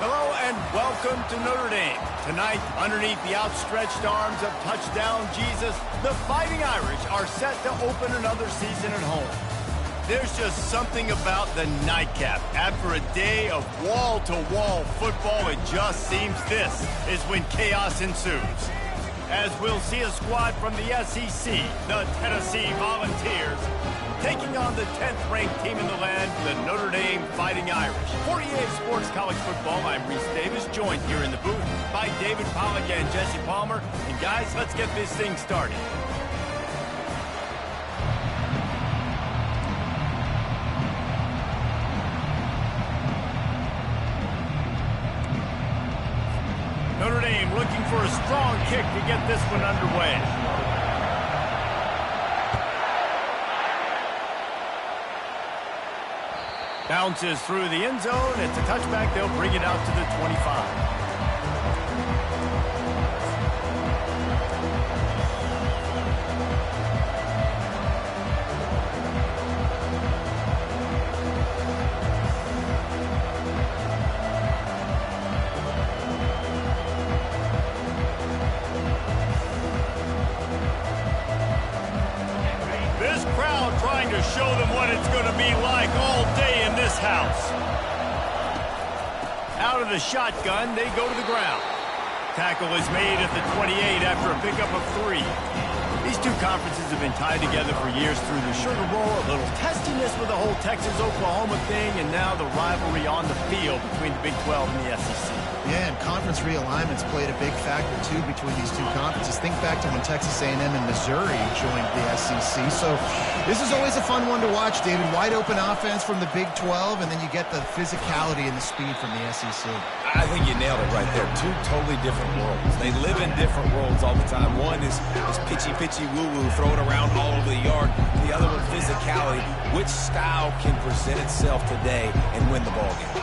Hello and welcome to Notre Dame. Tonight, underneath the outstretched arms of touchdown Jesus, the Fighting Irish are set to open another season at home. There's just something about the nightcap. After a day of wall-to-wall football, it just seems this is when chaos ensues. As we'll see a squad from the SEC, the Tennessee Volunteers, taking on the 10th-ranked team in the land, the Notre Dame Fighting Irish. For EA Sports College Football, I'm Reese Davis, joined here in the booth by David Pollack and Jesse Palmer. And guys, let's get this thing started. Notre Dame looking for a strong kick to get this one underway. Bounces through the end zone. It's a touchback. They'll bring it out to the 25. This crowd trying to show them what it's going to be like all day in this house. Out of the shotgun, they go to the ground. Tackle is made at the 28 after a pickup of 3. These two conferences have been tied together for years through the Sugar Bowl, a little testiness with the whole Texas-Oklahoma thing, and now the rivalry on the field between the Big 12 and the SEC. Yeah, and conference realignments played a big factor, too, between these two conferences. Think back to when Texas A&M and Missouri joined the SEC. So this is always a fun one to watch, David. Wide-open offense from the Big 12, and then you get the physicality and the speed from the SEC. I think you nailed it right there. Two totally different worlds. They live in different worlds all the time. One is pitchy, woo-woo, throw it around all over the yard. The other one, physicality. Which style can present itself today and win the ball game?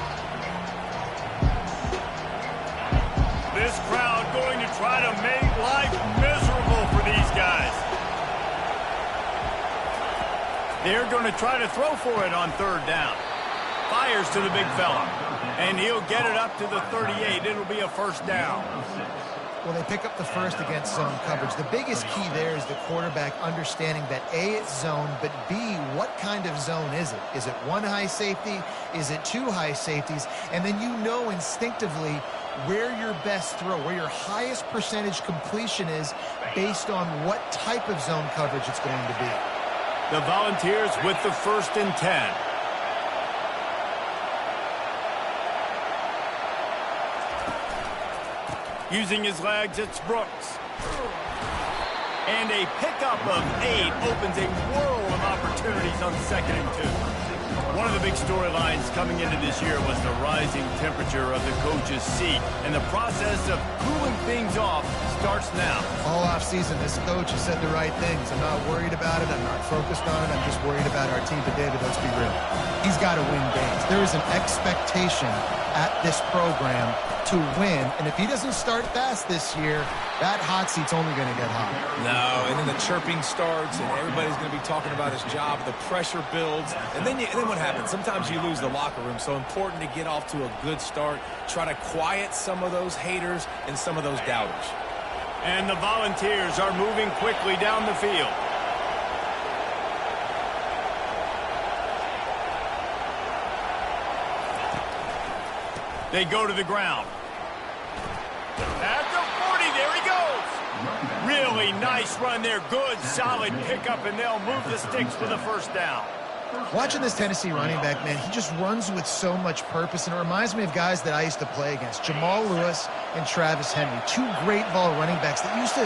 This crowd going to try to make life miserable for these guys. They're going to try to throw for it on 3rd down. Fires to the big fella. And he'll get it up to the 38. It'll be a 1st down. Well, they pick up the first against zone coverage. The biggest key there is the quarterback understanding that A, it's zone, but B, what kind of zone is it? Is it 1 high safety? Is it 2 high safeties? And then you know instinctively where your best throw, where your highest percentage completion is based on what type of zone coverage it's going to be. The Volunteers with the 1st and 10. Using his legs, it's Brooks. And a pickup of 8 opens a whirl of opportunities on 2nd and 2. One of the big storylines coming into this year was the rising temperature of the coach's seat. And the process of cooling things off starts now. All offseason, this coach has said the right things. I'm not worried about it. I'm not focused on it. I'm just worried about our team. But, David, let's be real. He's got to win games. There is an expectation at this program to win, and if he doesn't start fast this year, that hot seat's only going to get hot. No, and then the chirping starts, and everybody's going to be talking about his job. The pressure builds, and then what happens? Sometimes you lose the locker room, so important to get off to a good start. Try to quiet some of those haters and some of those doubters. And the Volunteers are moving quickly down the field. They go to the ground. At the 40, there he goes. Really nice run there. Good, solid pickup, and they'll move the sticks for the 1st down. Watching this Tennessee running back, man, he just runs with so much purpose, and it reminds me of guys that I used to play against, Jamal Lewis and Travis Henry, 2 great ball running backs that used to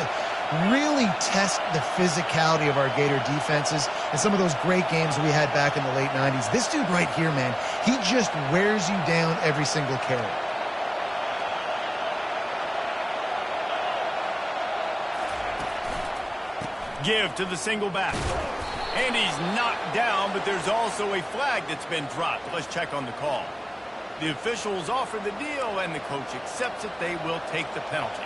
really test the physicality of our Gator defenses and some of those great games we had back in the late 90s. This dude right here, man, he just wears you down every single carry. Give to the single back. And he's knocked down, but there's also a flag that's been dropped. Let's check on the call. The officials offer the deal, and the coach accepts it. They will take the penalty.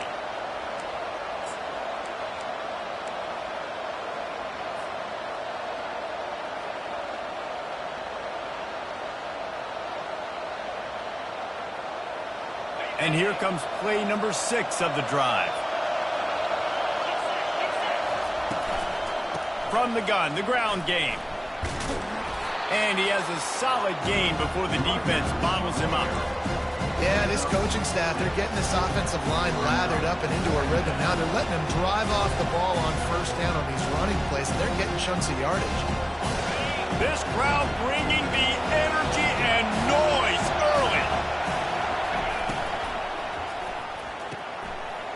And here comes play number 6 of the drive. From the gun, the ground game. And he has a solid gain before the defense bottles him up. Yeah, this coaching staff, they're getting this offensive line lathered up and into a rhythm. Now they're letting them drive off the ball on first down on these running plays, and they're getting chunks of yardage. This crowd bringing the energy and noise early.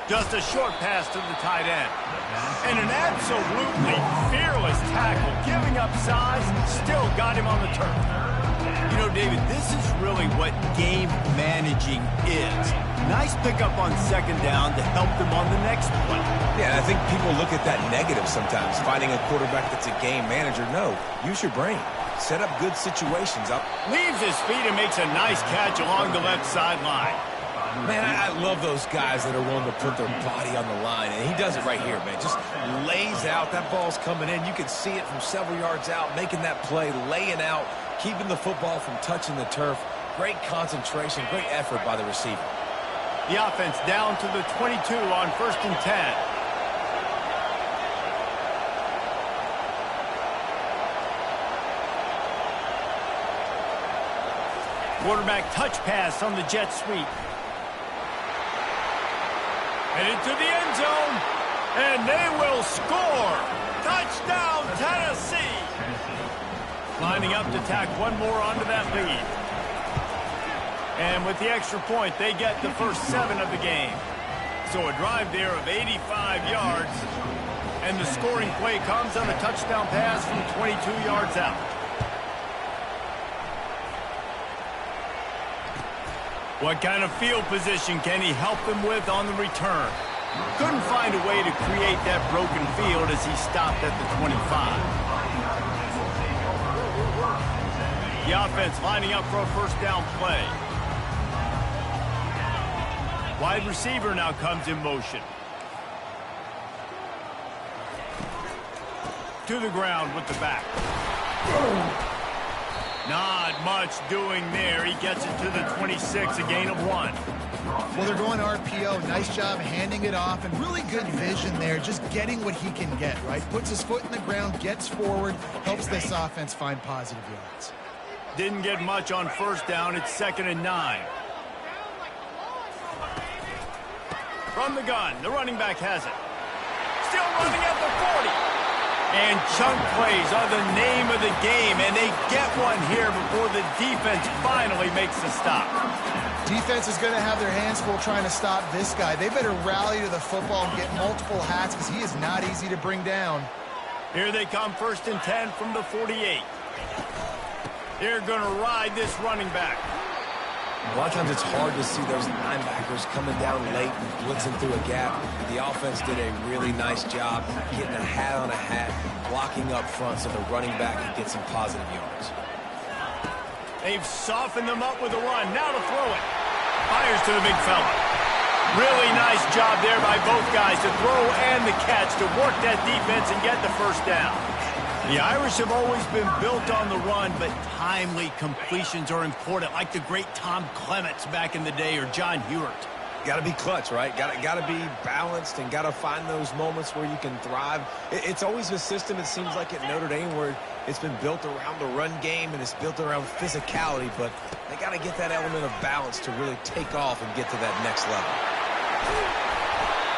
Just a short pass to the tight end. And an absolutely fearless tackle, giving up size, still got him on the turf. You know, David, this is really what game managing is. Nice pickup on second down to help them on the next play. Yeah, I think people look at that negative sometimes, finding a quarterback that's a game manager. No, use your brain. Set up good situations. Leaves his feet and makes a nice catch along the left sideline. Man, I love those guys that are willing to put their body on the line, and he does it right here, man. Just lays out. That ball's coming in. You can see it from several yards out, making that play, laying out, keeping the football from touching the turf. Great concentration, great effort by the receiver. The offense down to the 22 on 1st and 10. Quarterback touch pass on the jet sweep. Headed to the end zone, and they will score. Touchdown, Tennessee. Lining up to tack one more onto that lead. And with the extra point, they get the first 7 of the game. So a drive there of 85 yards. And the scoring play comes on a touchdown pass from 22 yards out. What kind of field position can he help them with on the return? Couldn't find a way to create that broken field as he stopped at the 25. The offense lining up for a first down play. Wide receiver now comes in motion. To the ground with the back. Not much doing there. He gets it to the 26, a gain of 1. Well, they're going RPO. Nice job handing it off, and really good vision there, just getting what he can get, right? Puts his foot in the ground, gets forward, helps this offense find positive yards. Didn't get much on first down. It's 2nd and 9. From the gun, the running back has it. Still running at the 40. And chunk plays are the name of the game, and they get one here before the defense finally makes the stop. Defense is going to have their hands full trying to stop this guy. They better rally to the football and get multiple hats because he is not easy to bring down. Here they come, 1st and 10 from the 48. They're going to ride this running back. A lot of times it's hard to see those linebackers coming down late and blitzing through a gap. The offense did a really nice job getting a hat on a hat, blocking up front so the running back can get some positive yards. They've softened them up with a run. Now to throw it. Fires to the big fella. Really nice job there by both guys to throw and the catch to work that defense and get the first down. The Irish have always been built on the run, but timely completions are important, like the great Tom Clements back in the day or John Hewart. Got to be clutch, right? Got to be balanced and got to find those moments where you can thrive. It's always a system, it seems like, at Notre Dame where it's been built around the run game and it's built around physicality, but they got to get that element of balance to really take off and get to that next level.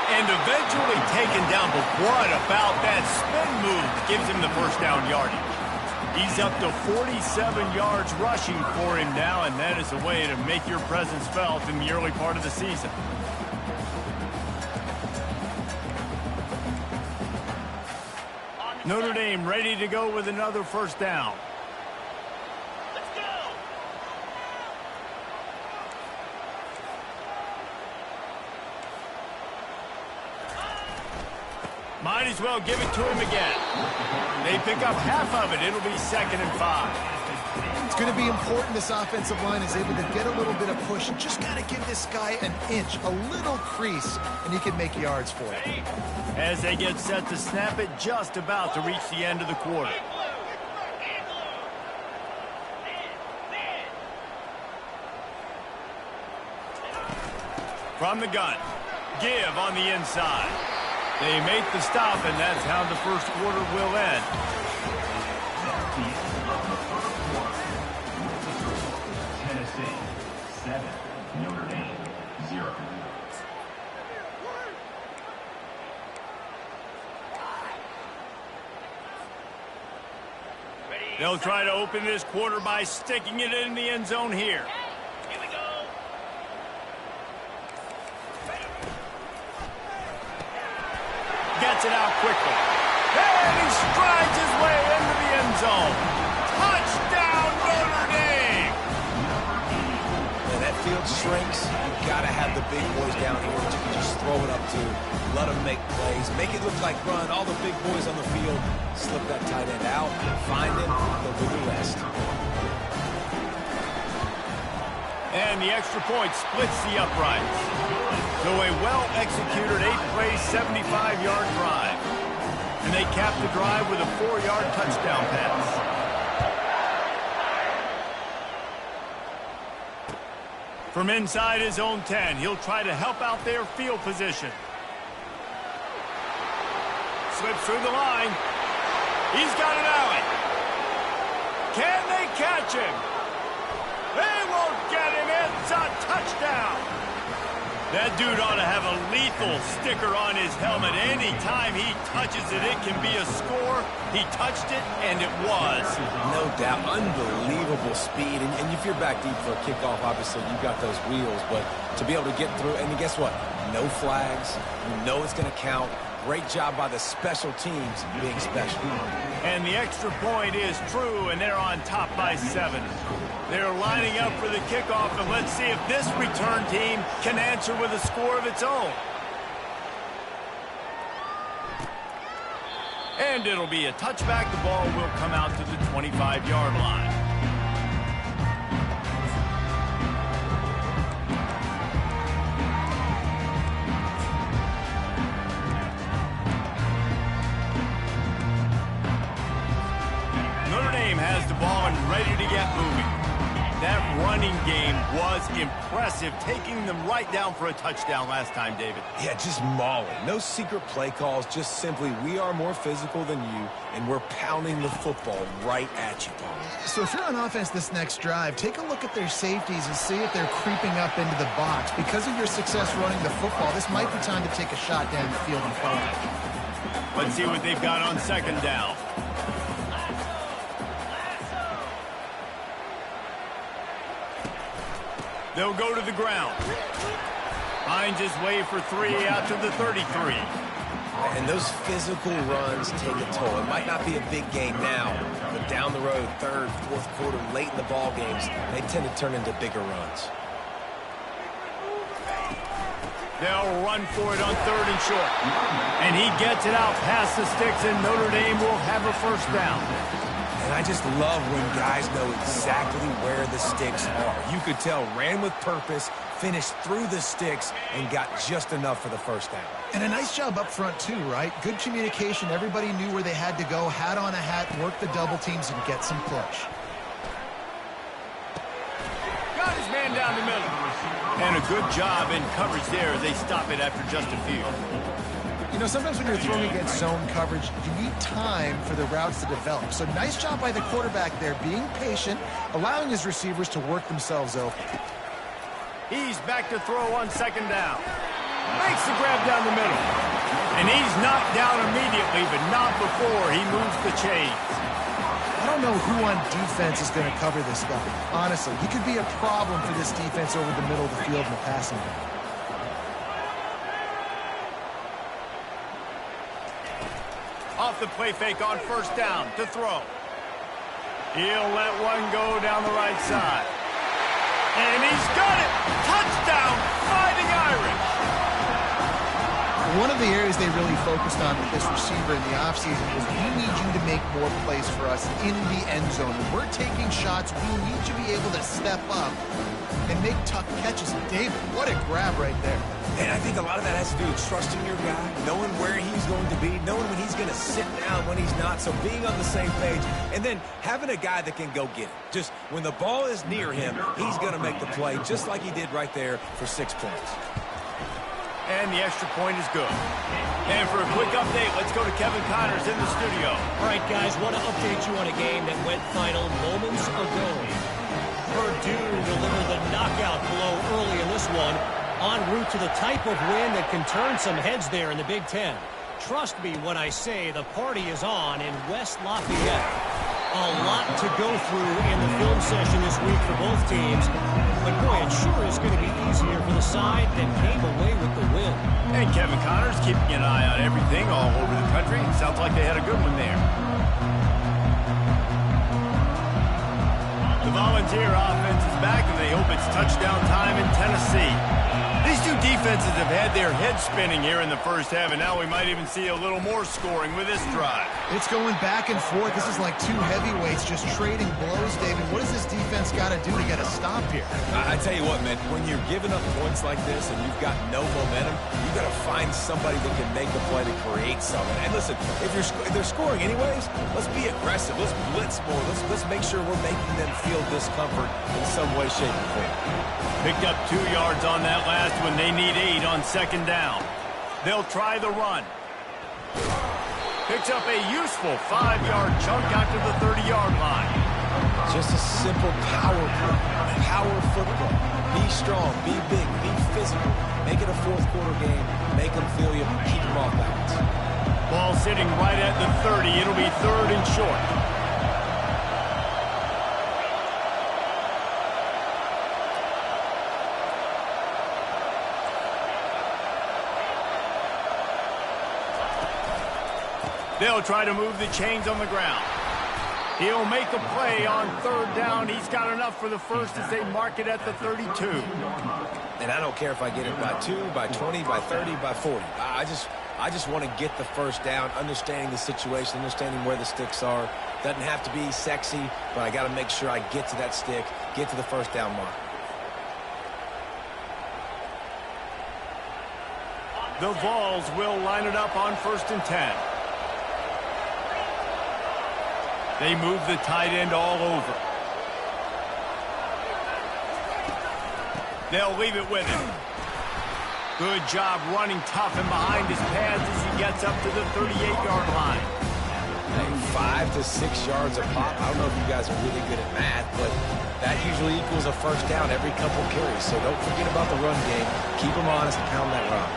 And eventually taken down, but what about that spin move gives him the first down yardage? He's up to 47 yards rushing for him now, and that is a way to make your presence felt in the early part of the season. Notre Dame ready to go with another first down. Might as well give it to him again. They pick up half of it. It'll be 2nd and 5. It's going to be important this offensive line is able to get a little bit of push. You just got to give this guy an inch, a little crease, and he can make yards for it. As they get set to snap it, just about to reach the end of the quarter. From the gun. Give on the inside. They make the stop, and that's how the first quarter will end. Tennessee 7, Notre Dame 0. They'll try to open this quarter by sticking it in the end zone here. Here we go. Gets it out quickly. And he strides his way into the end zone. Touchdown, Notre Dame! When that field shrinks, you've got to have the big boys down here that you can just throw it up to. Let them make plays. Make it look like run. All the big boys on the field. Slip that tight end out. Find him. They'll do the rest. And the extra point splits the uprights. So a well-executed 8-play, 75-yard drive. And they cap the drive with a 4-yard touchdown pass. From inside his own 10, he'll try to help out their field position. Slips through the line. He's got an alley. Can they catch him? They won't get him. It's a touchdown. That dude ought to have a lethal sticker on his helmet. Anytime he touches it, it can be a score. He touched it, and it was. No doubt. Unbelievable speed. And if you're back deep for a kickoff, obviously you've got those wheels. But to be able to get through, and guess what? No flags. You know it's going to count. Great job by the special teams being special. And the extra point is true, and they're on top by 7. They're lining up for the kickoff, and let's see if this return team can answer with a score of its own. And it'll be a touchback. The ball will come out to the 25-yard line. Notre Dame has the ball and ready to get moving. That running game was impressive, taking them right down for a touchdown last time, David. Yeah, just mauling. No secret play calls, just simply we are more physical than you, and we're pounding the football right at you, Paul. So if you're on offense this next drive, take a look at their safeties and see if they're creeping up into the box. Because of your success running the football, this might be time to take a shot down the field and forward. Let's see what they've got on second down. They'll go to the ground. Finds his way for 3 out to the 33. And those physical runs take a toll. It might not be a big game now, but down the road, third, fourth quarter, late in the ball games, they tend to turn into bigger runs. They'll run for it on 3rd and short. And he gets it out past the sticks, and Notre Dame will have a first down. And I just love when guys know exactly where the sticks are. You could tell, ran with purpose, finished through the sticks, and got just enough for the first down. And a nice job up front, too, right? Good communication. Everybody knew where they had to go. Hat on a hat, work the double teams, and get some push. Got his man down the middle. And a good job in coverage there. They stop it after just a few. You know, sometimes when you're throwing against zone coverage, you need time for the routes to develop. So nice job by the quarterback there, being patient, allowing his receivers to work themselves open. He's back to throw on second down. Makes the grab down the middle. And he's knocked down immediately, but not before he moves the chains. I don't know who on defense is going to cover this guy. Honestly, he could be a problem for this defense over the middle of the field in the passing game. Off the play fake on first down to throw. He'll let one go down the right side. And he's got it! Touchdown, Fighting Irish! One of the areas they really focused on with this receiver in the offseason was we need you to make more plays for us in the end zone. When we're taking shots, we need you to be able to step up and make tough catches. David, what a grab right there. And I think a lot of that has to do with trusting your guy, knowing where he's going to be, knowing when he's going to sit down, when he's not, so being on the same page, and then having a guy that can go get it. Just when the ball is near him, he's going to make the play, just like he did right there for 6 points. And the extra point is good. And for a quick update, let's go to Kevin Connors in the studio. All right, guys, want to update you on a game that went final moments ago. Purdue delivered the knockout blow early in this one, en route to the type of win that can turn some heads there in the Big Ten. Trust me when I say the party is on in West Lafayette. A lot to go through in the film session this week for both teams. But, boy, it sure is going to be easier for the side that came away with the win. And Kevin Connors keeping an eye on everything all over the country. Sounds like they had a good one there. The Volunteer offense is back, and they hope it's touchdown time in Tennessee. These two defenses have had their heads spinning here in the first half, and now we might even see a little more scoring with this drive. It's going back and forth. This is like two heavyweights just trading blows, David. What does this defense got to do to get a stop here? I tell you what, man, when you're giving up points like this and you've got no momentum, you got to find somebody that can make the play to create something. And listen, if they're scoring anyways, let's be aggressive. Let's blitz more. Let's make sure we're making them feel discomfort in some way, shape, or form. Picked up 2 yards on that last one. They need 8 on second down. They'll try the run. Picks up a useful 5-yard chunk out to the 30-yard line. Just a simple power football. Be strong, be big, be physical. Make it a fourth-quarter game. Make them feel you. Keep them off balance. Ball sitting right at the 30. It'll be 3rd and short. They'll try to move the chains on the ground. He'll make a play on 3rd down. He's got enough for the first as they mark it at the 32. And I don't care if I get it by 2, by 20, by 30, by 40. I just want to get the first down, understanding the situation, understanding where the sticks are. Doesn't have to be sexy, but I got to make sure I get to that stick, get to the first down mark. The Vols will line it up on 1st and 10. They move the tight end all over. They'll leave it with him. Good job running tough and behind his pads as he gets up to the 38-yard line. Hey, 5 to 6 yards a pop. I don't know if you guys are really good at math, but that usually equals a first down every couple carries. So don't forget about the run game. Keep them honest and pound that rock.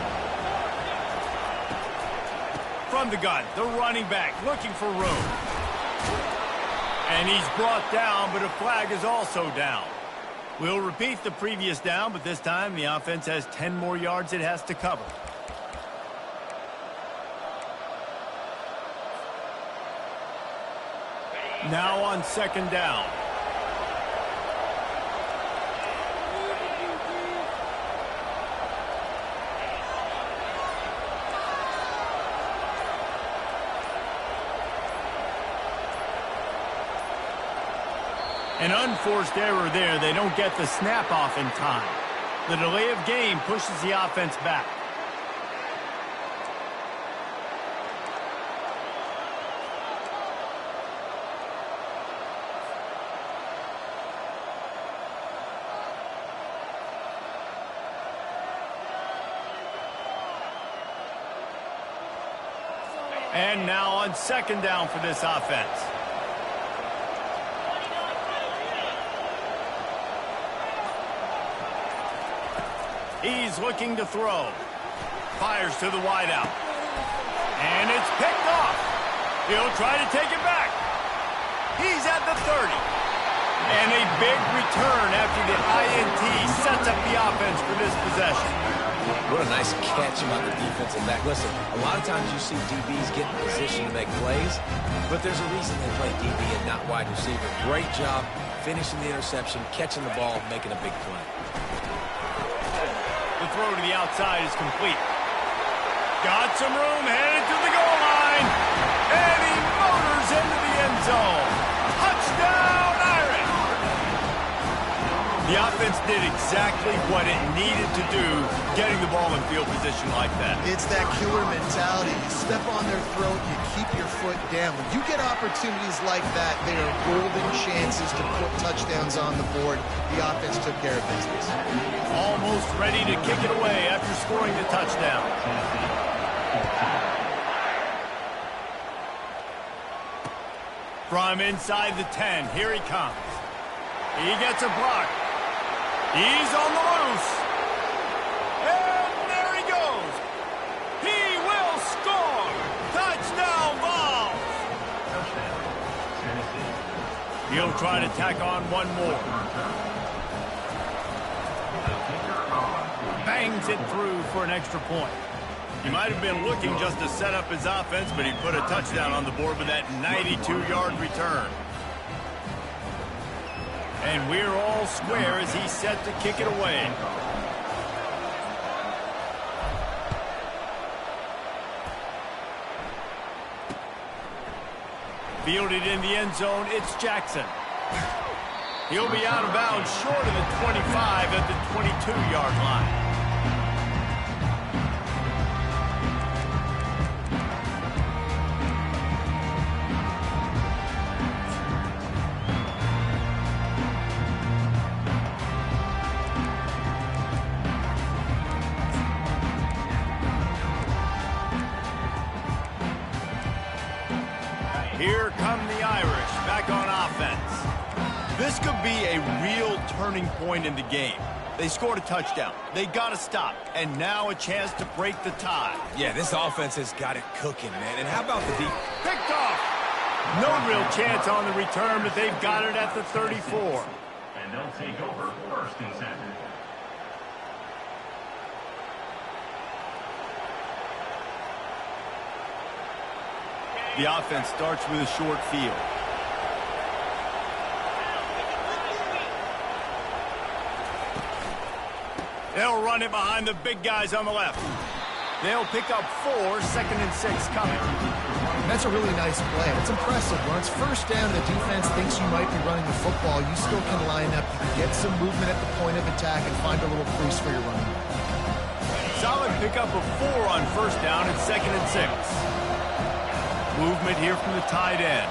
From the gun, the running back looking for room. And he's brought down, but a flag is also down. We'll repeat the previous down, but this time the offense has 10 more yards it has to cover. Now on 2nd down. An unforced error there. They don't get the snap off in time. The delay of game pushes the offense back. And now on 2nd down for this offense. He's looking to throw. Fires to the wideout. And it's picked off. He'll try to take it back. He's at the 30. And a big return after the INT sets up the offense for this possession. What a nice catch by the defensive back. Listen, a lot of times you see DBs get in position to make plays, but there's a reason they play DB and not wide receiver. Great job finishing the interception, catching the ball, making a big play. The throw to the outside is complete. Got some room, headed to the goal line. And he motors into the end zone. Touchdown, Irish! The offense did exactly what it needed to do, getting the ball in field position like that. It's that killer mentality. You step on their throat, you keep your foot down. When you get opportunities like that, they are golden chances to put touchdowns on the board. The offense took care of business. Almost ready to kick it away after scoring the touchdown. From inside the 10, here he comes. He gets a block. He's on the loose. And there he goes. He will score. Touchdown Vols. He'll try to tack on one more. Bangs it through for an extra point. He might have been looking just to set up his offense, but he put a touchdown on the board with that 92-yard return. And we're all square as he's set to kick it away. Fielded in the end zone, it's Jackson. He'll be out of bounds short of the 25 at the 22-yard line. Here come the Irish back on offense. This could be a real turning point in the game. They scored a touchdown. They got to stop. And now a chance to break the tie. Yeah, this offense has got it cooking, man. And how about the deep? Picked off. No real chance on the return, but they've got it at the 34. And they'll take over first and 10. The offense starts with a short field. They'll run it behind the big guys on the left. They'll pick up 4, 2nd and 6 coming. That's a really nice play. It's impressive. When it's first down, the defense thinks you might be running the football. You still can line up. You can get some movement at the point of attack and find a little crease for your running. Solid pickup of 4 on first down and 2nd and 6. Movement here from the tight end.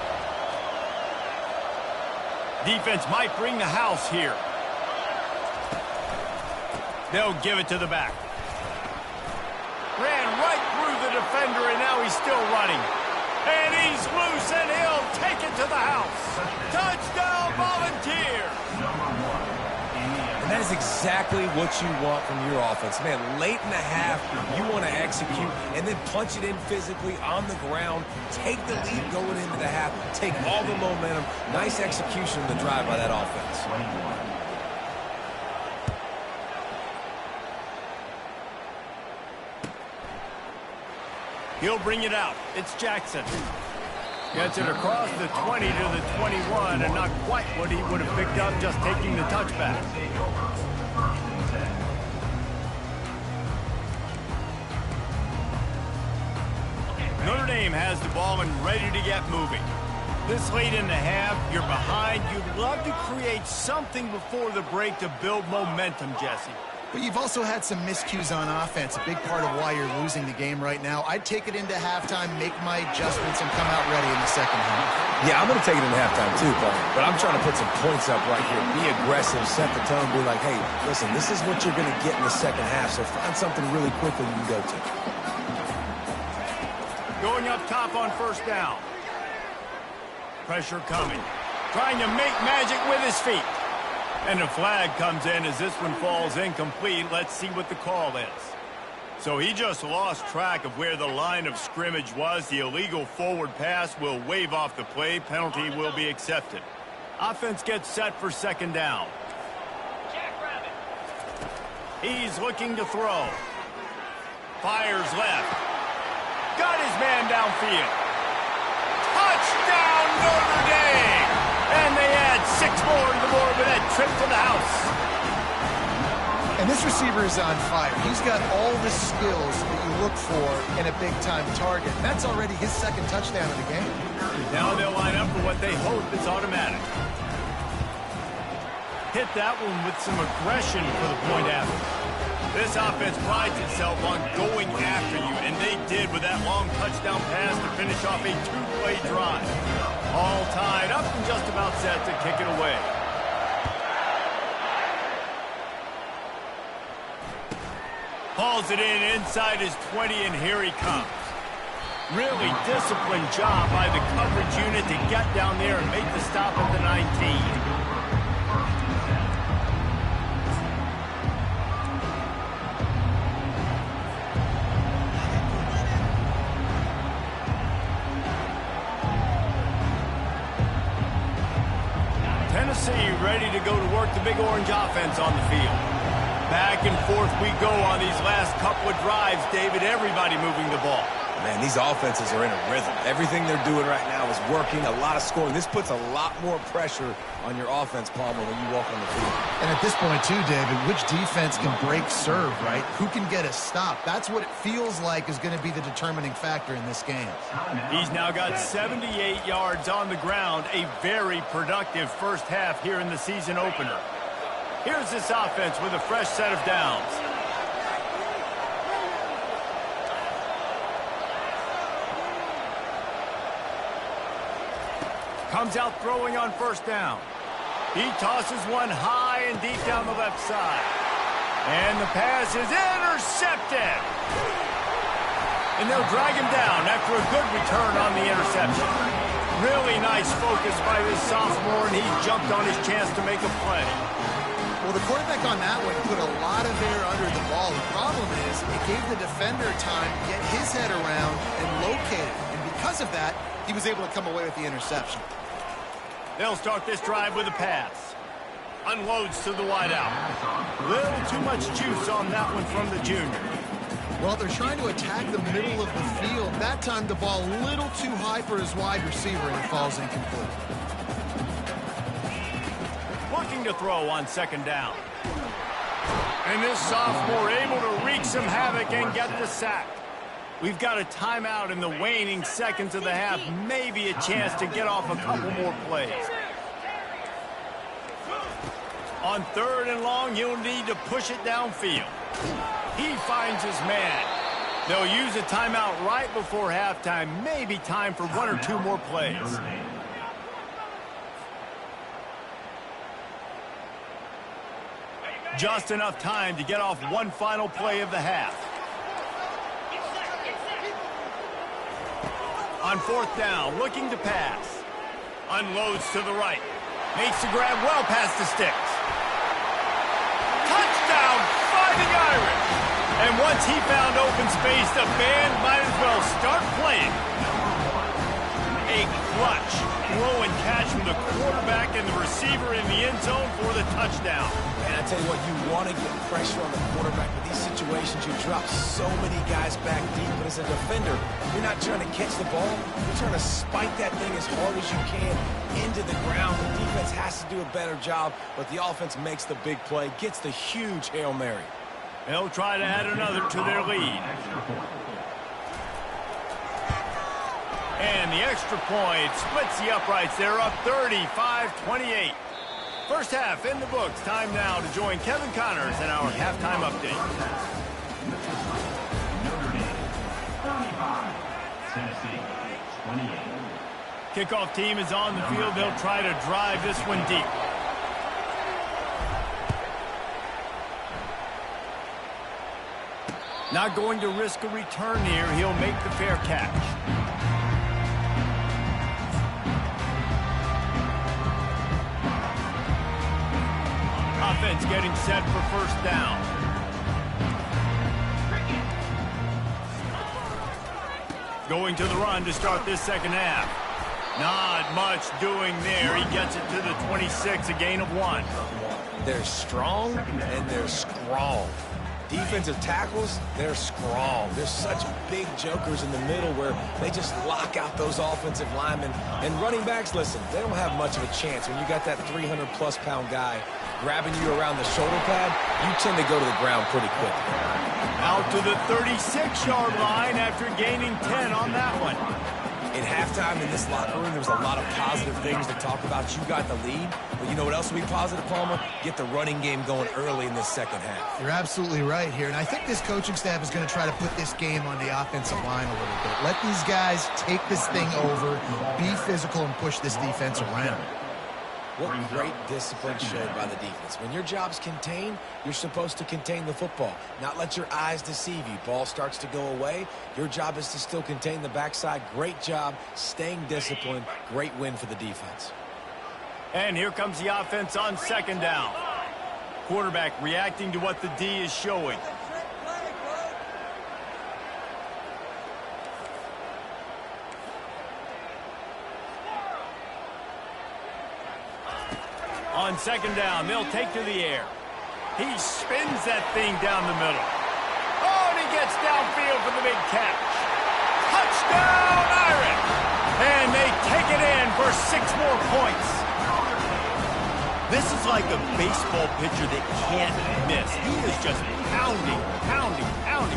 Defense might bring the house here. They'll give it to the back. Ran right through the defender, and now he's still running. And he's loose, and he'll take it to the house. Touchdown, Volunteers! And that is exactly what you want from your offense. Man, late in the half, you want to execute and then punch it in physically on the ground. Take the lead going into the half. Take all the momentum. Nice execution of the drive by that offense. He'll bring it out. It's Jackson. Gets it across the 20 to the 21, and not quite what he would have picked up just taking the touchback. Notre Dame has the ball and ready to get moving. This late in the half, you're behind. You'd love to create something before the break to build momentum, Jesse. But you've also had some miscues on offense, a big part of why you're losing the game right now. I'd take it into halftime, make my adjustments, and come out ready in the second half. Yeah, I'm going to take it in halftime too, but I'm trying to put some points up right here. Be aggressive, set the tone, be like, hey, listen, this is what you're going to get in the second half, so find something really quickly you can go to. Going up top on first down. Pressure coming. Trying to make magic with his feet. And a flag comes in as this one falls incomplete. Let's see what the call is. So he just lost track of where the line of scrimmage was. The illegal forward pass will wave off the play. Penalty will be accepted. Offense gets set for second down. He's looking to throw. Fires left. Got his man downfield. Touchdown, Notre Dame! And they add 6 more to the board with that trip to the house. And this receiver is on fire. He's got all the skills that you look for in a big-time target. And that's already his second touchdown of the game. Now they'll line up for what they hope is automatic. hit that one with some aggression for the point after. This offense prides itself on going after you, and they did with that long touchdown pass to finish off a two-play drive. All tied up and just about set to kick it away. Hauls it in inside his 20, and here he comes. Really disciplined job by the coverage unit to get down there and make the stop at the 19. Tennessee ready to go to work the Big Orange offense on the field. Back and forth we go on these last couple of drives, David. Everybody moving the ball. Man, these offenses are in a rhythm. Everything they're doing right now is working, a lot of scoring. This puts a lot more pressure on your offense, Palmer, when you walk on the field. And at this point, too, David, which defense can break serve, right? Who can get a stop? That's what it feels like is going to be the determining factor in this game. He's now got 78 yards on the ground, a very productive first half here in the season opener. Here's this offense with a fresh set of downs. Comes out throwing on first down. He tosses one high and deep down the left side. And the pass is intercepted. And they'll drag him down after a good return on the interception. Really nice focus by this sophomore, and he jumped on his chance to make a play. Well, the quarterback on that one put a lot of air under the ball. The problem is it gave the defender time to get his head around and locate it. And because of that, he was able to come away with the interception. They'll start this drive with a pass. Unloads to the wideout. Little too much juice on that one from the junior. Well, they're trying to attack the middle of the field. That time the ball a little too high for his wide receiver, and it falls incomplete. Looking to throw on second down. And this sophomore able to wreak some havoc and get the sack. We've got a timeout in the waning seconds of the half. Maybe a chance to get off a couple more plays. On third and long, you'll need to push it downfield. He finds his man. They'll use a timeout right before halftime. Maybe time for one or two more plays. Just enough time to get off one final play of the half. On fourth down, looking to pass. Unloads to the right. Makes the grab well past the sticks. Touchdown, Fighting Irish! And once he found open space, the band might as well start playing. A clutch throw and catch from the quarterback and the receiver in the end zone for the touchdown. And I tell you what, you want to get pressure on the quarterback. With these situations, you drop so many guys back deep. But as a defender, you're not trying to catch the ball. You're trying to spike that thing as hard as you can into the ground. The defense has to do a better job, but the offense makes the big play, gets the huge Hail Mary. They'll try to add another to their lead. And the extra point splits the uprights. They're up 35-28. First half in the books. Time now to join Kevin Connors in our halftime update. Notre Dame, 35. Tennessee, 28. Kickoff team is on the field. They'll try to drive this one deep. Not going to risk a return here. He'll make the fair catch. Offense getting set for first down. Going to the run to start this second half. Not much doing there. He gets it to the 26, a gain of 1. They're strong and they're strong. Defensive tackles, they're strong. There's such big jokers in the middle where they just lock out those offensive linemen. And running backs, listen, they don't have much of a chance. When you got that 300-plus pound guy grabbing you around the shoulder pad, you tend to go to the ground pretty quickly. Out to the 36-yard line after gaining 10 on that one. At halftime in this locker room, there was a lot of positive things to talk about. You got the lead, but you know what else will be positive, Palmer? Get the running game going early in this second half. You're absolutely right here, and I think this coaching staff is going to try to put this game on the offensive line a little bit. Let these guys take this thing over, be physical, and push this defense around. What great discipline showed by the defense. When your job's contained, you're supposed to contain the football, not let your eyes deceive you. Ball starts to go away. Your job is to still contain the backside. Great job staying disciplined. Great win for the defense. And here comes the offense on second down. Quarterback reacting to what the D is showing. On second down, they'll take to the air. He spins that thing down the middle. Oh, and he gets downfield for the big catch. Touchdown, Irish! And they take it in for 6 more points. This is like a baseball pitcher that can't miss. He is just pounding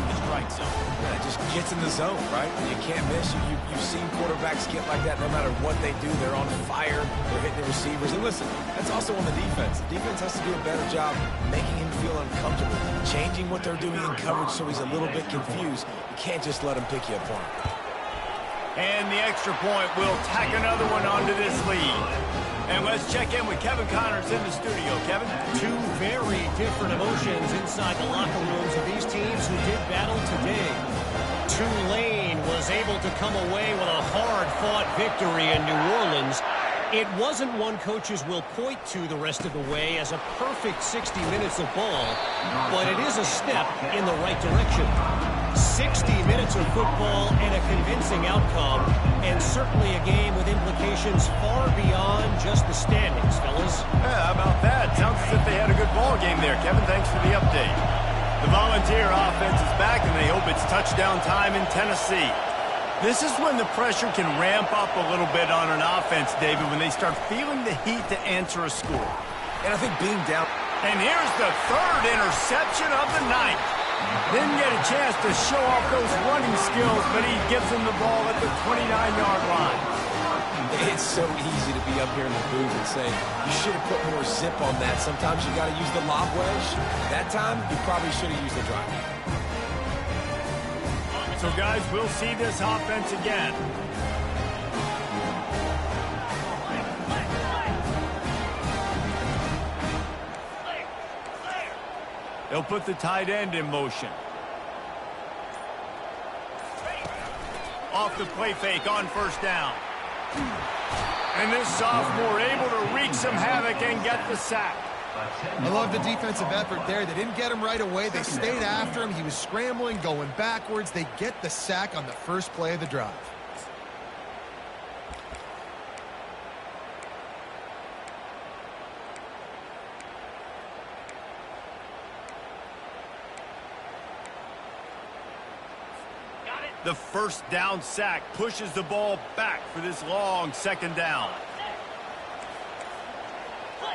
the strike zone. Yeah, it just gets in the zone, right? You can't miss. You've seen quarterbacks get like that no matter what they do. They're on fire. They're hitting the receivers. And listen, that's also on the defense. The defense has to do a better job making him feel uncomfortable, changing what they're doing in coverage so he's a little bit confused. You can't just let him pick you apart. And the extra point will tack another one onto this lead. And let's check in with Kevin Connors in the studio. Kevin? 2 very different emotions inside the locker rooms of these teams who did battle today. Tulane was able to come away with a hard-fought victory in New Orleans. It wasn't one coaches will point to the rest of the way as a perfect 60 minutes of ball, but it is a step in the right direction. 60 minutes of football and a convincing outcome, and certainly a game with implications far beyond just the standings, fellas. Yeah, how about that? Sounds as if they had a good ball game there. Kevin, thanks for the update. The Volunteer offense is back, and they hope it's touchdown time in Tennessee. This is when the pressure can ramp up a little bit on an offense, David, when they start feeling the heat to answer a score. And I think being down... And here's the 3rd interception of the night. Didn't get a chance to show off those running skills, but he gives them the ball at the 29-yard line. It's so easy to be up here in the booth and say, you should have put more zip on that. Sometimes you got to use the lob wedge. That time, you probably should have used the drive. So, guys, we'll see this offense again. They'll put the tight end in motion. Off the play fake on first down. And this sophomore able to wreak some havoc and get the sack. I love the defensive effort there. They didn't get him right away. They stayed after him. He was scrambling, going backwards. They get the sack on the first play of the drive. The first down sack pushes the ball back for this long second down.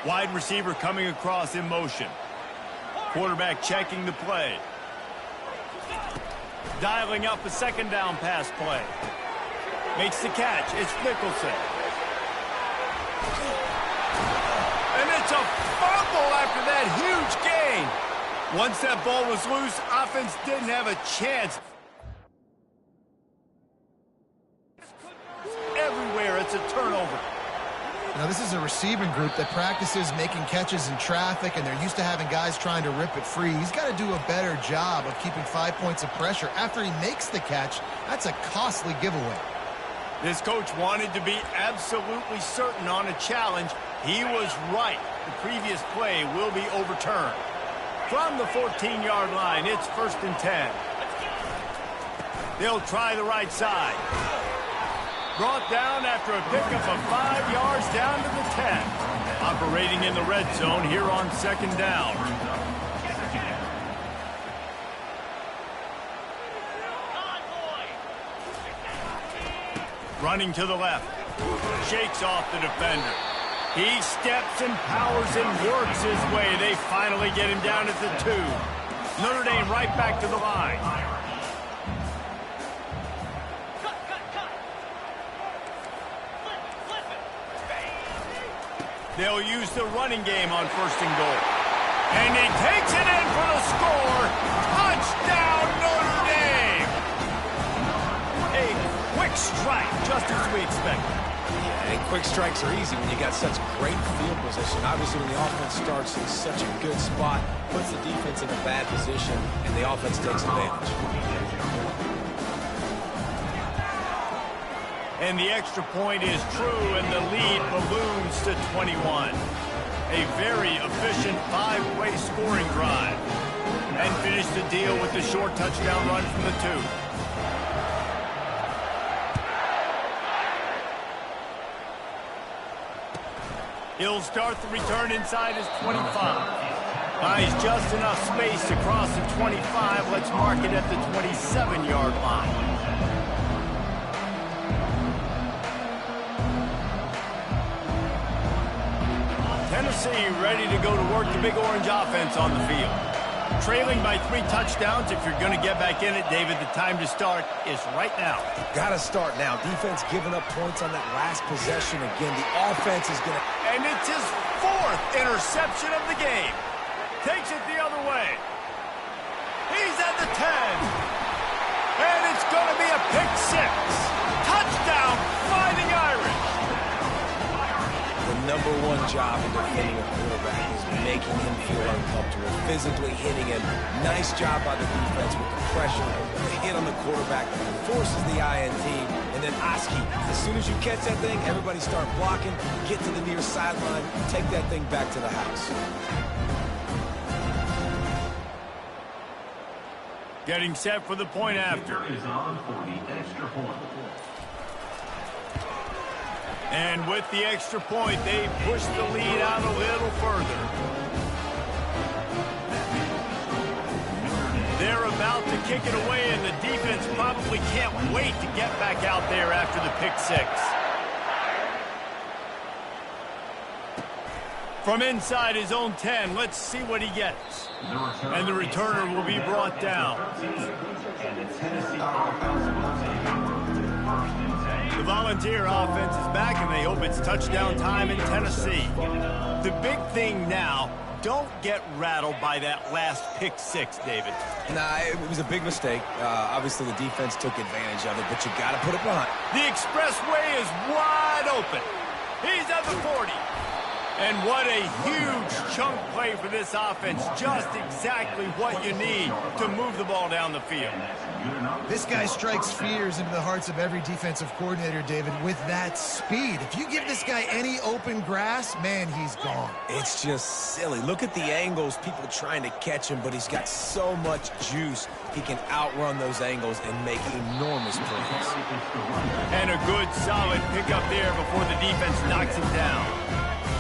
Wide receiver coming across in motion. Quarterback checking the play. Dialing up a second down pass play. Makes the catch. It's Nicholson. And it's a fumble after that huge gain. Once that ball was loose, offense didn't have a chance. Everywhere, it's a turnover. Now, this is a receiving group that practices making catches in traffic, and they're used to having guys trying to rip it free. He's got to do a better job of keeping 5 points of pressure. After he makes the catch, that's a costly giveaway. This coach wanted to be absolutely certain on a challenge. He was right. The previous play will be overturned. From the 14-yard line, it's 1st and 10. They'll try the right side. Brought down after a pickup of 5 yards down to the 10. Operating in the red zone here on second down. Running to the left. Shakes off the defender. He steps and powers and works his way. They finally get him down at the 2. Notre Dame right back to the line. They'll use the running game on 1st and goal. And he takes it in for the score. Touchdown, Notre Dame! A quick strike, just as we expected. Yeah, and quick strikes are easy when you got such great field position. Obviously, when the offense starts in such a good spot, puts the defense in a bad position, and the offense takes advantage. And the extra point is true, and the lead balloons to 21. A very efficient 5-way scoring drive. And finish the deal with the short touchdown run from the 2. He'll start the return inside his 25. Buys just enough space to cross the 25. Let's mark it at the 27-yard line. Tennessee ready to go to work the Big Orange offense on the field. Trailing by 3 touchdowns. If you're going to get back in it, David, the time to start is right now. Got to start now. Defense giving up points on that last possession again. The offense is going to... And it's his 4th interception of the game. Takes it the other way. He's at the 10. And it's going to be a pick 6. Touchdown, Fighting Irish. The #1 job in defending a quarterback is making him feel uncomfortable, physically hitting him. Nice job by the defense with the pressure, the hit on the quarterback, forces the INT, and then Oski. As soon as you catch that thing, everybody start blocking, get to the near sideline, take that thing back to the house. Getting set for the point after. Is on for the extra point. And with the extra point, they push the lead out a little further. They're about to kick it away, and the defense probably can't wait to get back out there after the pick 6. From inside his own 10, let's see what he gets. And the returner will be brought down. The Volunteer offense is back, and they hope it's touchdown time in Tennessee. The big thing now, don't get rattled by that last pick 6, David. Nah, it was a big mistake. Obviously, the defense took advantage of it, but you got to put it behind. The expressway is wide open. He's at the 40. And what a huge chunk play for this offense. Just exactly what you need to move the ball down the field. This guy strikes fears into the hearts of every defensive coordinator, David, with that speed. If you give this guy any open grass, man, he's gone. It's just silly. Look at the angles, people trying to catch him, but he's got so much juice. He can outrun those angles and make enormous plays. And a good, solid pickup there before the defense knocks him down.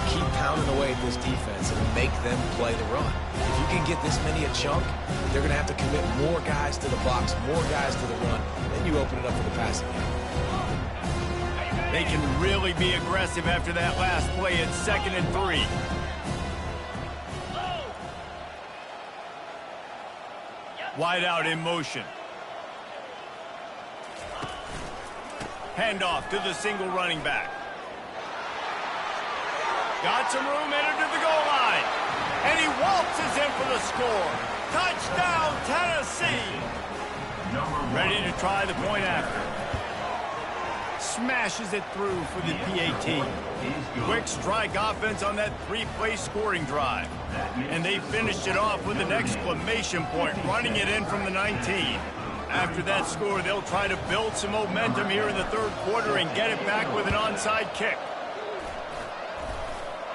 Keep pounding away at this defense and make them play the run. If you can get this many a chunk, they're going to have to commit more guys to the box, more guys to the run, then you open it up for the passing game. They can really be aggressive after that last play. It's 2nd and 3. Wide out in motion. Handoff to the single running back. Got some room, entered to the goal line. And he waltzes in for the score. Touchdown, Tennessee. Ready to try the point after. Smashes it through for the PAT. Quick strike offense on that 3-play scoring drive. And they finished it off with an exclamation point, running it in from the 19. After that score, they'll try to build some momentum here in the 3rd quarter and get it back with an onside kick.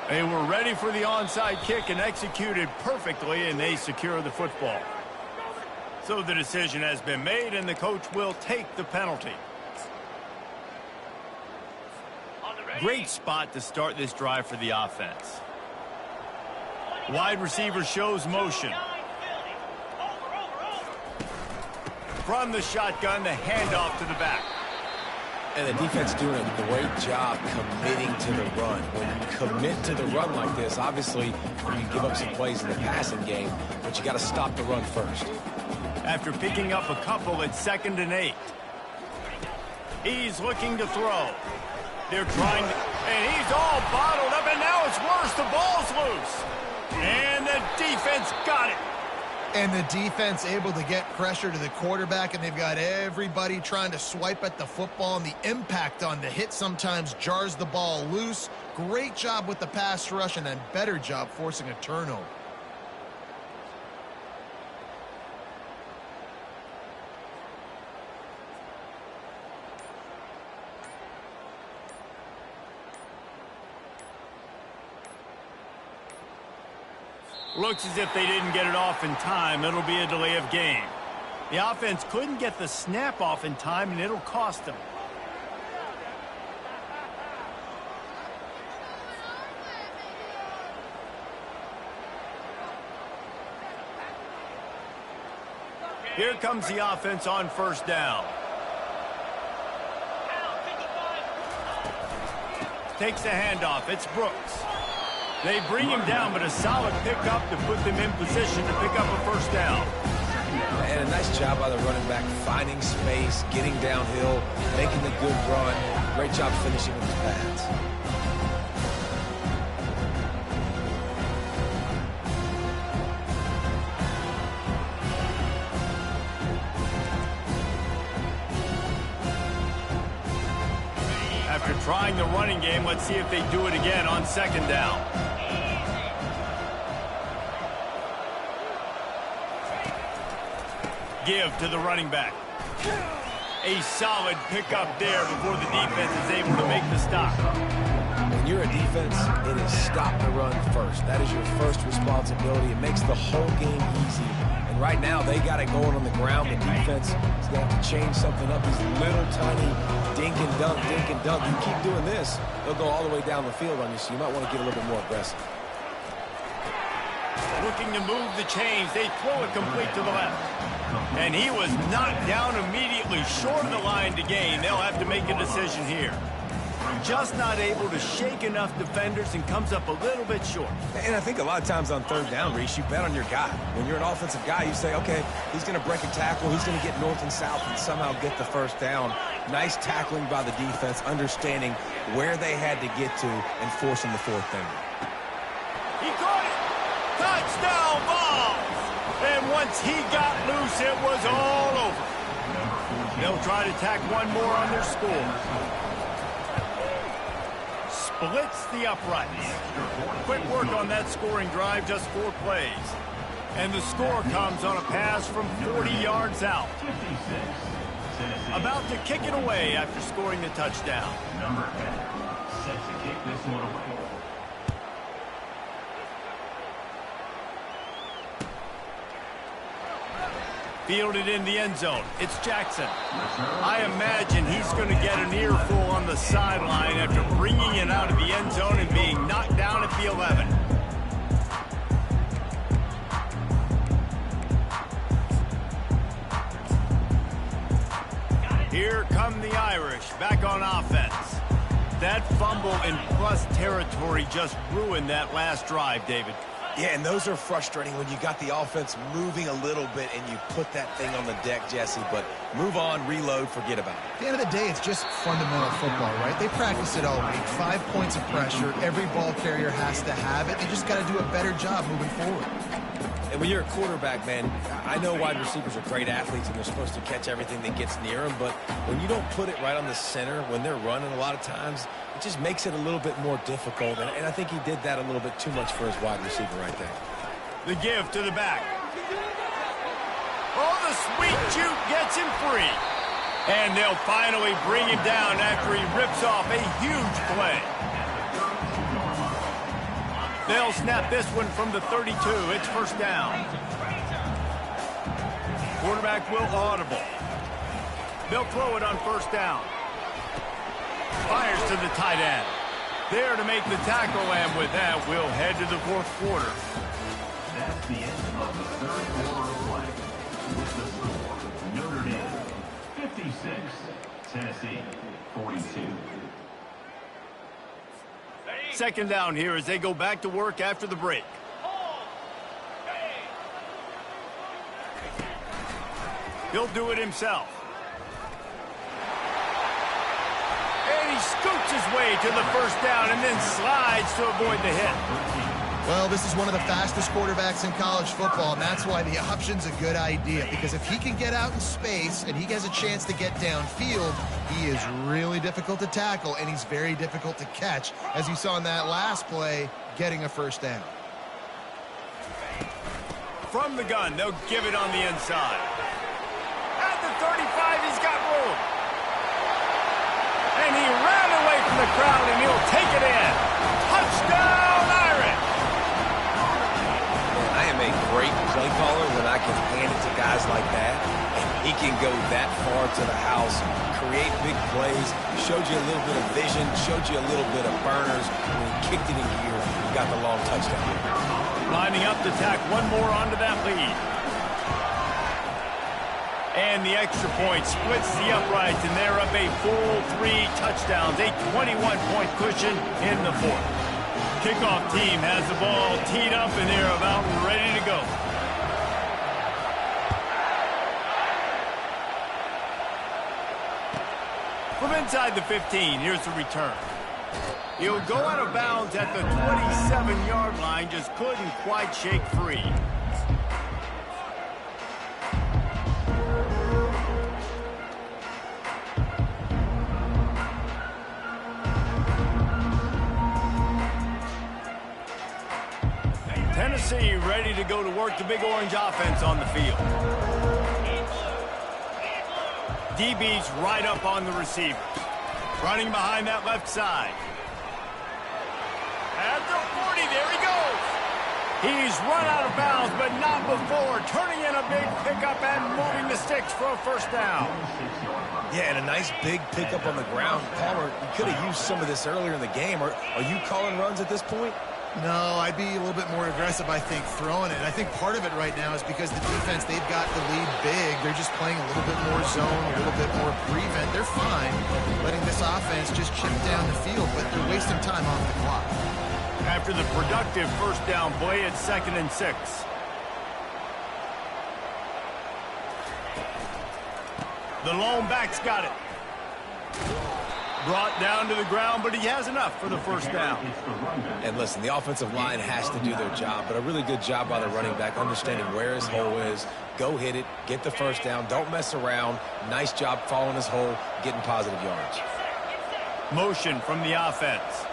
They were ready for the onside kick and executed perfectly, and they secure the football. So the decision has been made, and the coach will take the penalty. Great spot to start this drive for the offense. Wide receiver shows motion. From the shotgun, the handoff to the back. And the defense doing a great job committing to the run. When you commit to the run like this, obviously you can give up some plays in the passing game, but you got to stop the run first. After picking up a couple, it's 2nd and 8. He's looking to throw. They're trying to, And he's all bottled up, and now it's worse. The ball's loose. And the defense got it. And the defense able to get pressure to the quarterback, and they've got everybody trying to swipe at the football, and the impact on the hit sometimes jars the ball loose. Great job with the pass rush, and a better job forcing a turnover. Looks as if they didn't get it off in time. It'll be a delay of game. The offense couldn't get the snap off in time, and it'll cost them. Here comes the offense on first down. Takes the handoff. It's Brooks. They bring him down, but a solid pickup to put them in position to pick up a first down. And a nice job by the running back, finding space, getting downhill, making a good run. Great job finishing with his pads. After trying the running game, let's see if they do it again on second down. Give to the running back. A solid pickup there before the defense is able to make the stop. When you're a defense, it is stop the run first. That is your first responsibility. It makes the whole game easy. And right now, they got it going on the ground. The defense is going to have to change something up. These little tiny dink and dunk, dink and dunk. You keep doing this, they'll go all the way down the field on you, so you might want to get a little bit more aggressive. Looking to move the chains. They throw it complete to the left. And he was knocked down immediately short of the line to gain. They'll have to make a decision here. Just not able to shake enough defenders and comes up a little bit short. And I think a lot of times on third down, Reese, you bet on your guy. When you're an offensive guy, you say, okay, he's going to break a tackle. He's going to get north and south and somehow get the first down. Nice tackling by the defense, understanding where they had to get to and forcing the fourth down. He caught it. Touchdown ball. And once he got loose, it was all over. They'll try to tack one more on their score. Splits the uprights. Quick work on that scoring drive, just 4 plays. And the score comes on a pass from 40 yards out. About to kick it away after scoring the touchdown. Number 10, set to kick this one away. Fielded in the end zone. It's Jackson. I imagine he's going to get an earful on the sideline after bringing it out of the end zone and being knocked down at the 11. Here come the Irish back on offense. That fumble in plus territory just ruined that last drive, David. Yeah, and those are frustrating when you got the offense moving a little bit and you put that thing on the deck, Jesse. But move on, reload, forget about it. At the end of the day, it's just fundamental football, right? They practice it all week. 5 points of pressure. Every ball carrier has to have it. They just got to do a better job moving forward. And when you're a quarterback, man, I know wide receivers are great athletes and they're supposed to catch everything that gets near them, but when you don't put it right on the center, when they're running a lot of times, it just makes it a little bit more difficult. And I think he did that a little bit too much for his wide receiver right there. The give to the back. Oh, the sweet juke gets him free. And they'll finally bring him down after he rips off a huge play. They'll snap this one from the 32. It's first down. Quarterback will audible. They'll throw it on first down. Fires to the tight end. There to make the tackle, and with that, we'll head to the fourth quarter. That's the end of the third quarter of play. With the score, Notre Dame 56, Tennessee 42. Second down here as they go back to work after the break. He'll do it himself. And he scoots his way to the first down and then slides to avoid the hit. Well, this is one of the fastest quarterbacks in college football, and that's why the option's a good idea, because if he can get out in space and he has a chance to get downfield, he is really difficult to tackle, and he's very difficult to catch, as you saw in that last play, getting a first down. From the gun, they'll give it on the inside. At the 35, he's got room. And he ran away from the crowd, and he'll take it in. Touchdown, Irish! I am a great play caller when I can hand it to guys like that. And he can go that far to the house, create big plays, showed you a little bit of vision, showed you a little bit of burners. When he kicked it in gear, he got the long touchdown. Lining up to tack one more onto that lead. And the extra point splits the uprights, and they're up a full 3 touchdowns, a 21-point cushion in the fourth. Kickoff team has the ball teed up, and they're about ready to go. From inside the 15, here's the return. He'll go out of bounds at the 27-yard line, just couldn't quite shake free. Tennessee ready to go to work the Big Orange offense on the field. DB's right up on the receivers. Running behind that left side. At the 40, there he goes. He's run out of bounds, but not before turning in a big pickup and moving the sticks for a first down. Yeah, and a nice big pickup on the ground. Palmer, you could have used some of this earlier in the game. Are you calling runs at this point? No, I'd be a little bit more aggressive, I think, throwing it. I think part of it right now is because the defense, they've got the lead big. They're just playing a little bit more zone, a little bit more prevent. They're fine letting this offense just chip down the field, but they're wasting time off the clock. After the productive first down play, it's 2nd and 6. The lone back's got it. Brought down to the ground, but he has enough for the first down. And listen, the offensive line has to do their job, but a really good job by the running back, understanding where his hole is. Go hit it, get the first down, don't mess around. Nice job following his hole, getting positive yards. Motion from the offense.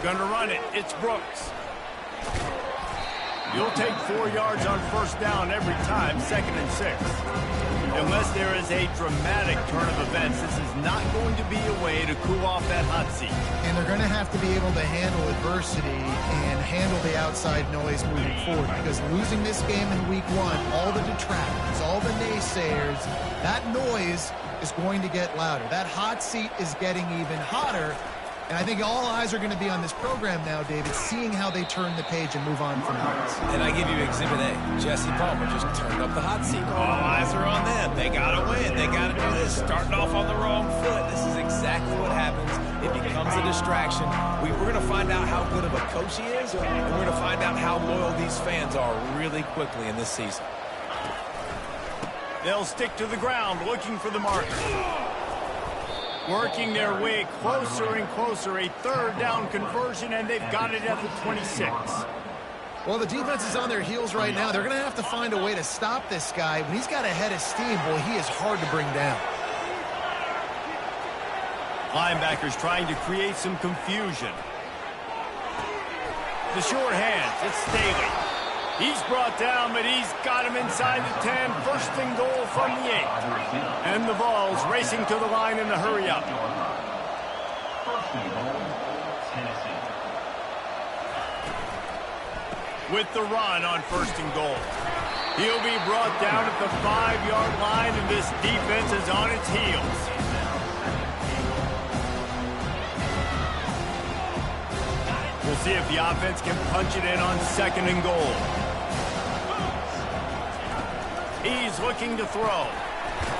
Gonna run it. It's Brooks. You'll take 4 yards on first down every time, 2nd and 6. Unless there is a dramatic turn of events, this is not going to be a way to cool off that hot seat. And they're going to have to be able to handle adversity and handle the outside noise moving forward, because losing this game in week 1, all the detractors, all the naysayers, that noise is going to get louder. That hot seat is getting even hotter. And I think all eyes are going to be on this program now, David, seeing how they turn the page and move on from this. And I give you Exhibit A. Jesse Palmer just turned up the hot seat. All eyes are on them. They got to win. They got to do this. Starting off on the wrong foot. This is exactly what happens. It becomes a distraction. We're going to find out how good of a coach he is, and we're going to find out how loyal these fans are really quickly in this season. They'll stick to the ground, looking for the marker. Working their way closer and closer, a 3rd down conversion, and they've got it at the 26. Well, the defense is on their heels right now. They're going to have to find a way to stop this guy. When he's got a head of steam, boy, he is hard to bring down. Linebackers trying to create some confusion. The short hands, it's Staley. He's brought down, but he's got him inside the 10. 1st and goal from the 8. And the Vols racing to the line in the hurry-up. 1st and goal, Tennessee. With the run on 1st and goal. He'll be brought down at the 5-yard line, and this defense is on its heels. We'll see if the offense can punch it in on 2nd and goal. He's looking to throw.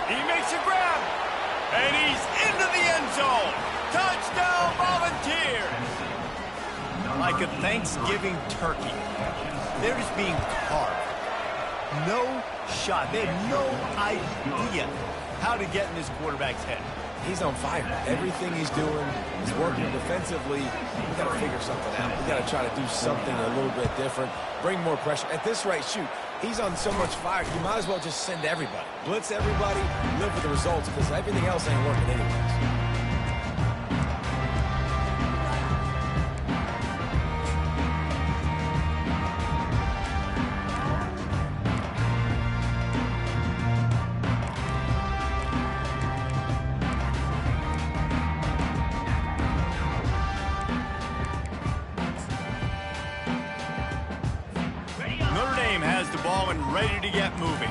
He makes a grab. And he's into the end zone. Touchdown, Volunteers. Like a Thanksgiving turkey. They're just being carved. No shot. They have no idea how to get in this quarterback's head. He's on fire. Everything he's doing is working defensively. We got to figure something out. We got to try to do something a little bit different, bring more pressure. At this rate, shoot, he's on so much fire, you might as well just send everybody. Blitz everybody, live with the results, because everything else ain't working anyways. Ready to get moving.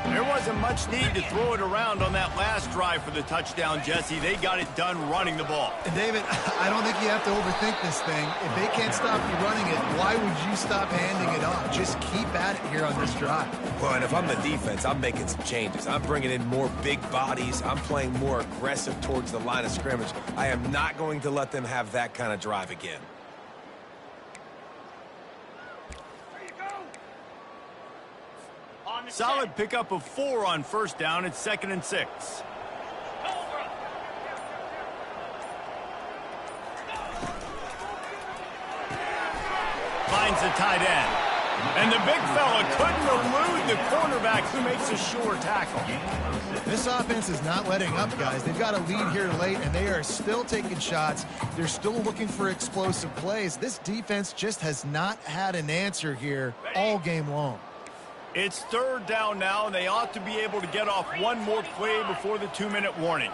There wasn't much need to throw it around on that last drive for the touchdown, Jesse. They got it done running the ball. And David, I don't think you have to overthink this thing. If they can't stop you running it, why would you stop handing it off? Just keep at it here on this drive. Well, and if I'm the defense, I'm making some changes. I'm bringing in more big bodies. I'm playing more aggressive towards the line of scrimmage. I am not going to let them have that kind of drive again. Solid pickup of 4 on first down. It's 2nd and 6. Finds the tight end. And the big fella couldn't elude the cornerback who makes a sure tackle. This offense is not letting up, guys. They've got a lead here late, and they are still taking shots. They're still looking for explosive plays. This defense just has not had an answer here all game long. It's 3rd down now, and they ought to be able to get off one more play before the 2-minute warning.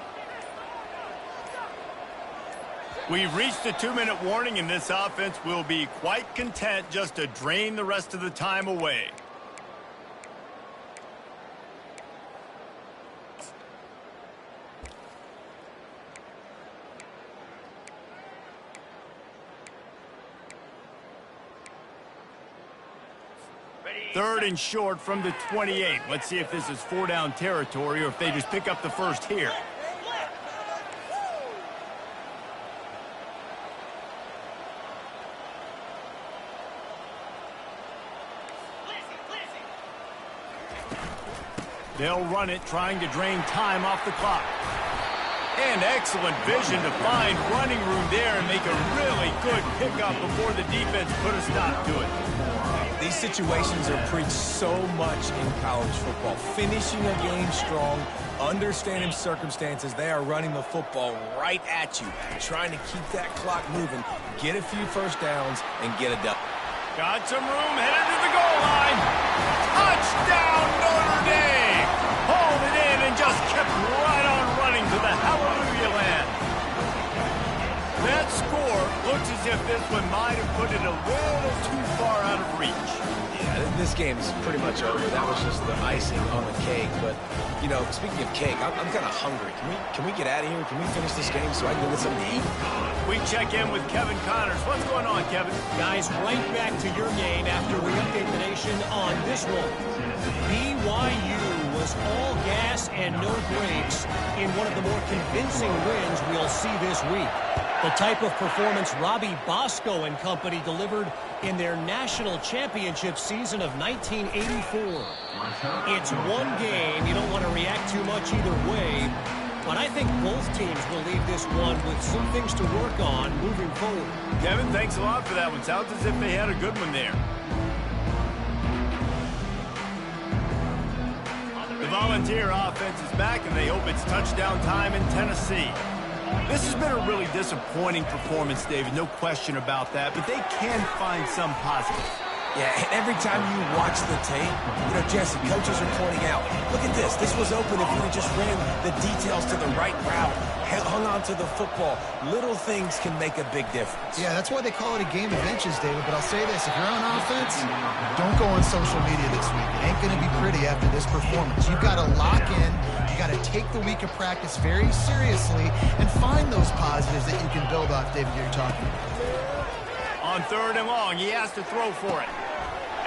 We've reached the 2-minute warning, and this offense will be quite content just to drain the rest of the time away. Third and short from the 28. Let's see if this is 4-down territory or if they just pick up the first here. They'll run it, trying to drain time off the clock. And excellent vision to find running room there and make a really good pickup before the defense put a stop to it. These situations are preached so much in college football. Finishing a game strong, understanding circumstances. They are running the football right at you, trying to keep that clock moving, get a few first downs, and get a dub. Got some room, headed to the goal line. Touchdown, Notre Dame! Hauled it in and just kept right on running to the hallelujah land. That score looks as if this one might have put it a little too far out of reach. Yeah, this game is pretty much over. That was just the icing on the cake. But, you know, speaking of cake, I'm kind of hungry. Can we get out of here? Can we finish this game so I can get something to eat? We check in with Kevin Connors. What's going on, Kevin? Guys, right back to your game after we update the nation on this one. BYU was all gas and no brakes in one of the more convincing wins we'll see this week. The type of performance Robbie Bosco and company delivered in their national championship season of 1984. It's one game. You don't want to react too much either way. But I think both teams will leave this one with some things to work on moving forward. Kevin, thanks a lot for that one. Sounds as if they had a good one there. The Volunteer offense is back, and they hope it's touchdown time in Tennessee. This has been a really disappointing performance, David, no question about that, but they can find some positive. Yeah, and every time you watch the tape, you know, Jesse, coaches are pointing out, look at this. This was open if we had just ran the details to the right route, hung on to the football. Little things can make a big difference. Yeah, that's why they call it a game of inches, David. But I'll say this, if you're on offense, don't go on social media this week. It ain't going to be pretty after this performance. You've got to lock in. You got to take the week of practice very seriously and find those positives that you can build off, David, you're talking about. On 3rd and long, he has to throw for it.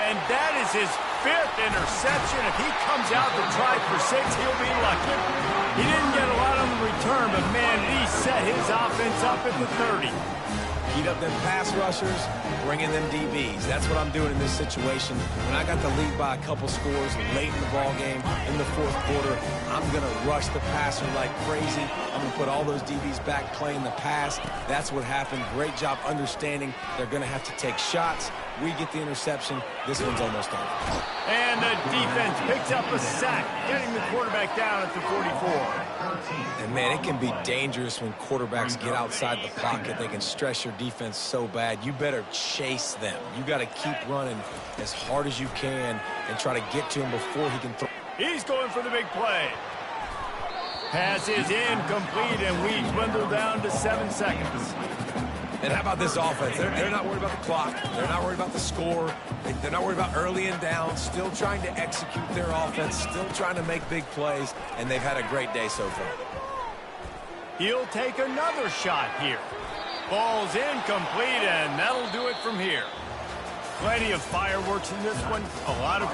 And that is his 5th interception. If he comes out to try for 6, he'll be lucky. He didn't get a lot on the return, but man, did he set his offense up at the 30. Heat up them pass rushers, bring in them DBs. That's what I'm doing in this situation. When I got the lead by a couple scores late in the ball game, in the fourth quarter, I'm going to rush the passer like crazy. I'm going to put all those DBs back playing the pass. That's what happened. Great job understanding they're going to have to take shots. We get the interception. This one's almost over. And the defense picks up a sack, getting the quarterback down at the 44. And, man, it can be dangerous when quarterbacks get outside the pocket. They can stress your defense so bad. You better chase them. You got to keep running as hard as you can and try to get to him before he can throw. He's going for the big play. Pass is incomplete, and we dwindle down to 7 seconds. And how about this offense? They're not worried about the clock. They're not worried about the score. They're not worried about early and down. Still trying to execute their offense. Still trying to make big plays. And they've had a great day so far. He'll take another shot here. Ball's incomplete, and that'll do it from here. Plenty of fireworks in this one. A lot of